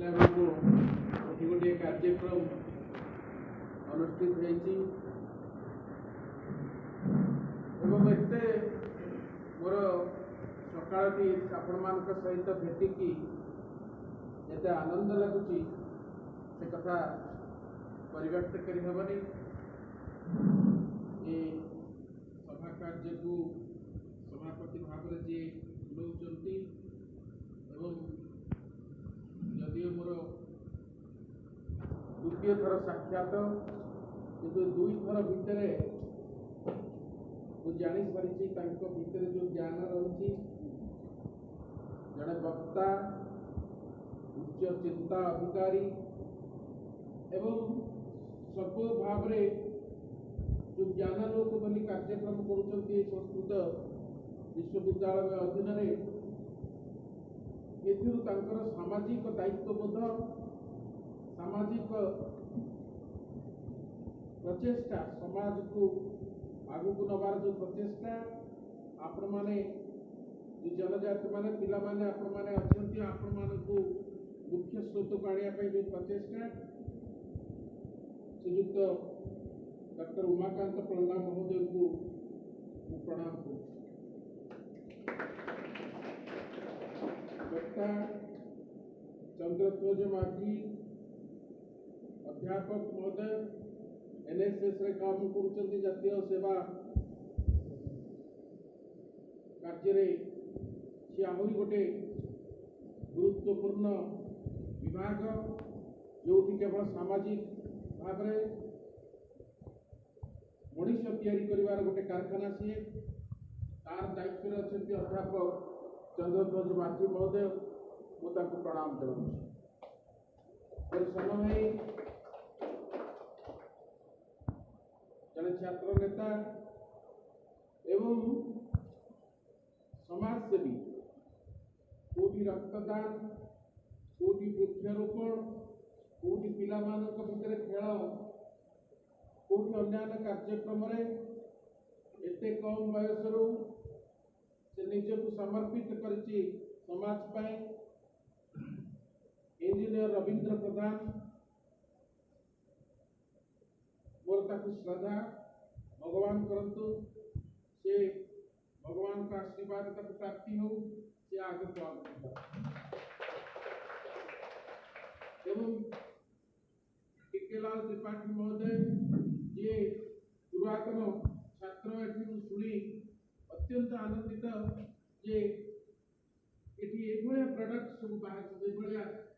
पिलामानकु गोटे कार्यक्रम अनुष्ठित होती एते मोर सकाळटी आपण सहित भेटिकी एते आनंद लगुच से कथा परिव्यक्त करहबनी। ये सभा कार्य को सभापति भाव में जी बुलाऊँच जदिव मोर द्वितीय थर साक्षात किंतु दुई थर भितर मुझे जानी सारी भितर जो ज्ञान रही जड़े वक्ता उच्च चिंता अधिकारी एवं सब भाव जो ज्ञान लोक बोली कार्यक्रम कर संस्कृत विश्वविद्यालय अधीन ये सामाजिक दायित्वबोध सामाजिक प्रचेषा समाज को आगु को नबार जो प्रचेषा आपण मैंने जो जनजाति मैंने पिला माने आपण मैंने अच्छा आपण मान को मुख्य स्रोत को आने जो प्रचेषा श्रीयुक्त डॉक्टर उमाकांत पल्ला महोदय को प्रणाम करूँ। वक्ता चंद्रध्वज माझी अध्यापक महोदय एनएसएस रे काम कर जातीय सेवा कार्य सी आहरी गोटे गुरुत्वपूर्ण विभाग जो केवल सामाजिक भाव मनीष तैयारी कर गोटे कारखाना सी तार दायित्व अच्छे अध्यापक चंद्रध्वज माझी महोदय मुझे प्रणाम कर समय जड़े छात्र नेता एवं समाजसेवी कोटी रक्तदान कोटी वृक्षारोपण कोटी पिला भितर खेल कोटी अन्य कार्यक्रम एते कम बयस से निजक समर्पित कर समाज पाए इंजीनियर रवींद्र प्रधान मोर ताकू श्रद्धा भगवान करंतु से भगवान का आशीर्वाद तक प्राप्ति हो से आगे एवं टिकेलाल त्रिपाठी महोदय जे पुरातन छात्र एठी शुणी अत्यंत आनंदित जे ये प्रोडक्ट सब बाहर